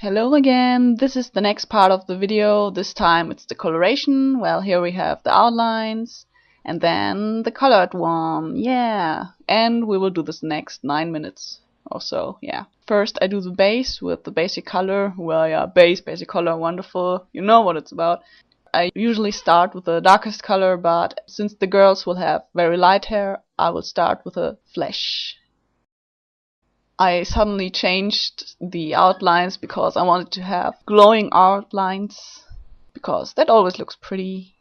Hello again, this is the next part of the video. This time it's the coloration. Well, here we have the outlines and then the colored one, yeah. And we will do this next 9 minutes or so, yeah. First I do the base with the basic color. Well, yeah, basic color, wonderful. You know what it's about. I usually start with the darkest color, but since the girls will have very light hair, I will start with a flesh. I suddenly changed the outlines because I wanted to have glowing outlines, because that always looks pretty.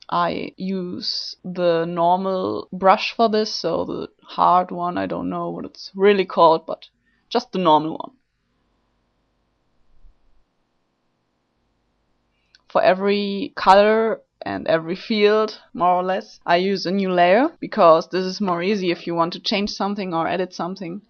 I use the normal brush for this, so the hard one, I don't know what it's really called, but just the normal one. For every color and every field, more or less, I use a new layer, because this is more easy if you want to change something or edit something.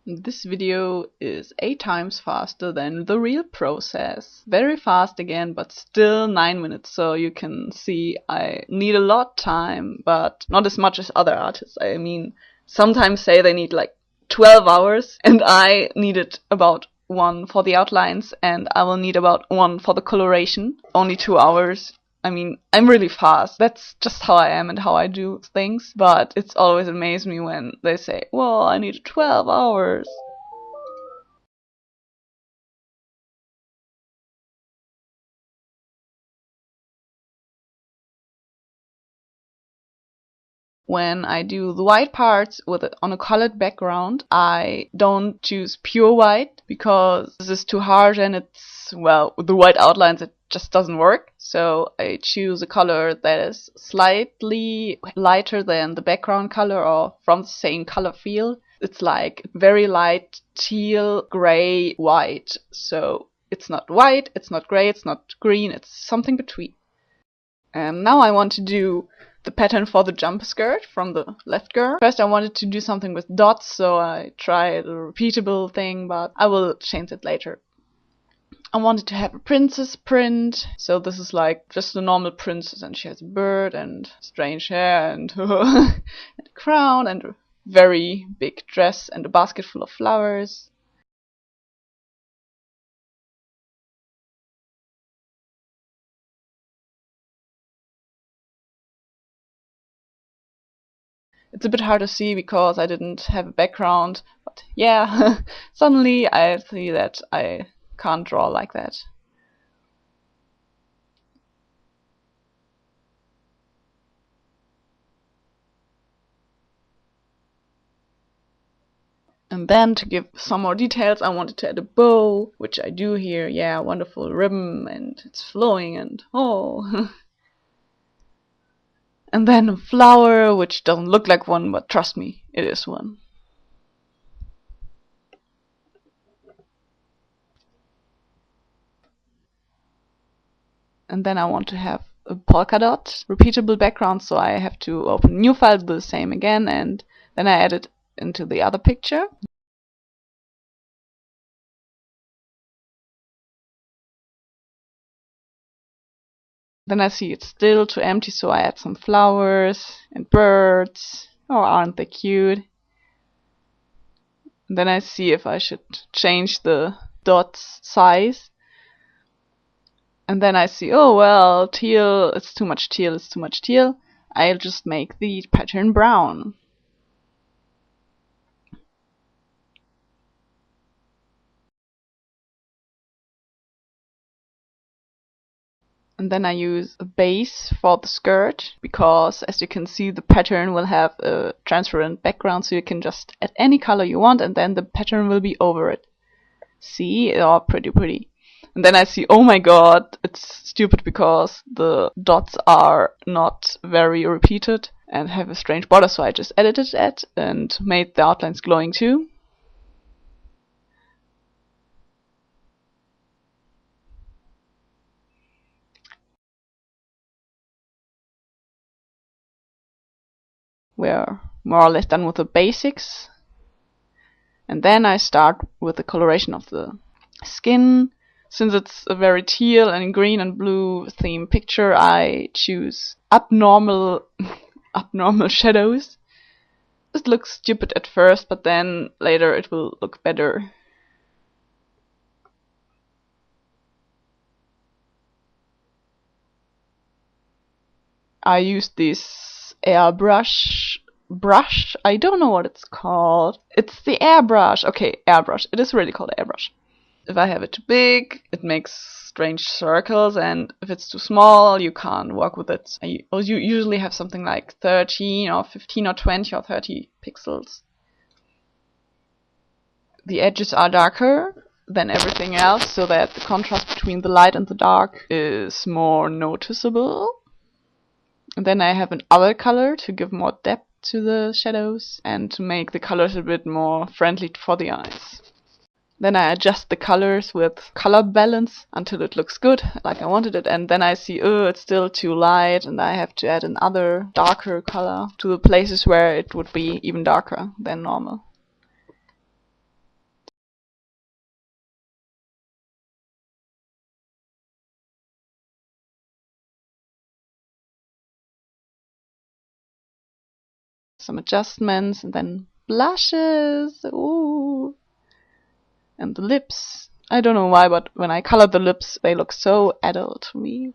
This video is 8 times faster than the real process. Very fast again, but still 9 minutes, so you can see I need a lot time, but not as much as other artists. I mean, sometimes say they need like 12 hours, and I needed about 1 for the outlines, and I will need about 1 for the coloration. Only 2 hours. I mean, I'm really fast. That's just how I am and how I do things. But it's always amazed me when they say, well, I need 12 hours. When I do the white parts on a colored background, I don't choose pure white because this is too harsh and it's, well, with the white outlines it just doesn't work. So I choose a color that is slightly lighter than the background color or from the same color field. It's like very light teal, gray, white. So it's not white, it's not gray, it's not green, it's something between. Now I want to do the pattern for the jumper skirt from the left girl. First I wanted to do something with dots, so I tried a repeatable thing, but I will change it later. I wanted to have a princess print, so this is like just a normal princess, and she has a bird and strange hair and, and a crown and a very big dress and a basket full of flowers. It's a bit hard to see because I didn't have a background, but yeah, suddenly I see that I can't draw like that. And then to give some more details, I wanted to add a bow, which I do here. Yeah, wonderful ribbon, and it's flowing, and oh. And then a flower, which doesn't look like one, but trust me, it is one. And then I want to have a polka dot repeatable background, so I have to open a new file, do the same again, and then I add it into the other picture. Then I see it's still too empty, so I add some flowers and birds. Oh, aren't they cute? And then I see if I should change the dot's size. And then I see, oh well, teal, it's too much teal, it's too much teal. I'll just make the pattern brown. And then I use a base for the skirt, because as you can see the pattern will have a transparent background, so you can just add any color you want and then the pattern will be over it. See? Oh, pretty. And then I see, oh my god, it's stupid because the dots are not very repeated and have a strange border, so I just edited it and made the outlines glowing too. we're more or less done with the basics. And then I start with the coloration of the skin. Since it's a very teal and green and blue theme picture, I choose abnormal shadows. This looks stupid at first, but then later it will look better. I use this airbrush brush. I don't know what it's called. It's the airbrush. Okay, airbrush. It is really called airbrush. If I have it too big, it makes strange circles, and if it's too small, you can't work with it. You usually have something like 13 or 15 or 20 or 30 pixels. The edges are darker than everything else, so that the contrast between the light and the dark is more noticeable. And then I have another color to give more depth to the shadows and to make the colors a bit more friendly for the eyes. Then I adjust the colors with color balance until it looks good, like I wanted it, and then I see, oh, it's still too light, and I have to add another darker color to the places where it would be even darker than normal. Some adjustments, and then blushes, ooh, and the lips. I don't know why, but when I color the lips, they look so adult to me.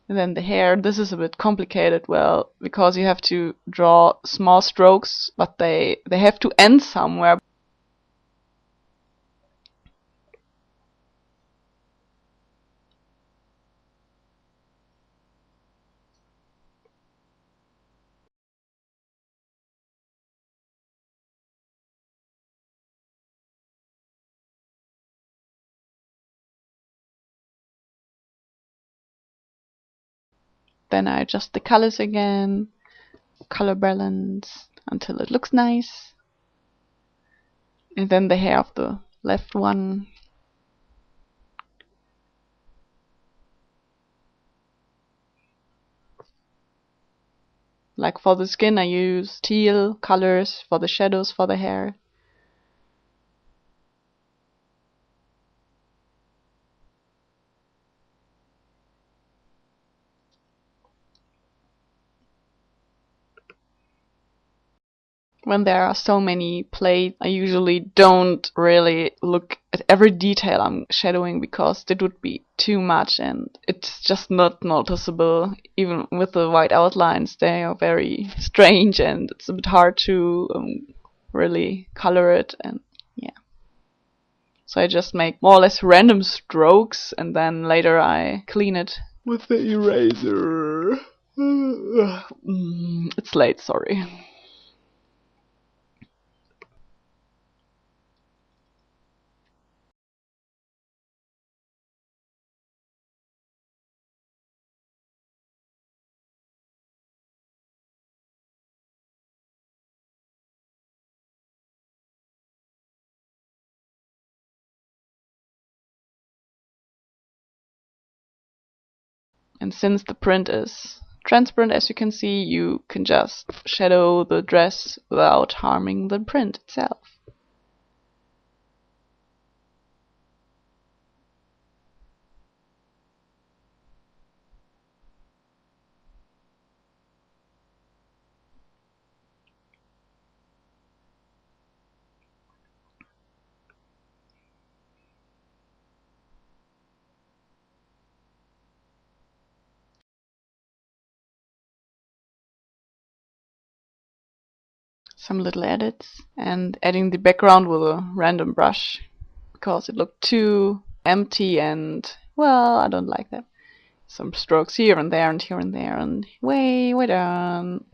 And then the hair, this is a bit complicated, well, because you have to draw small strokes, but they have to end somewhere. Then I adjust the colors again, color balance, until it looks nice. And then the hair of the left one. Like for the skin, I use teal colors for the shadows for the hair. When there are so many plates, I usually don't really look at every detail I'm shadowing because it would be too much and it's just not noticeable. Even with the white outlines, they are very strange and it's a bit hard to really color it, and yeah. So I just make more or less random strokes and then later I clean it with the eraser. It's late, sorry. And since the print is transparent, as you can see, you can just shadow the dress without harming the print itself. Some little edits and adding the background with a random brush because it looked too empty and, well, I don't like that. Some strokes here and there and here and there and way down.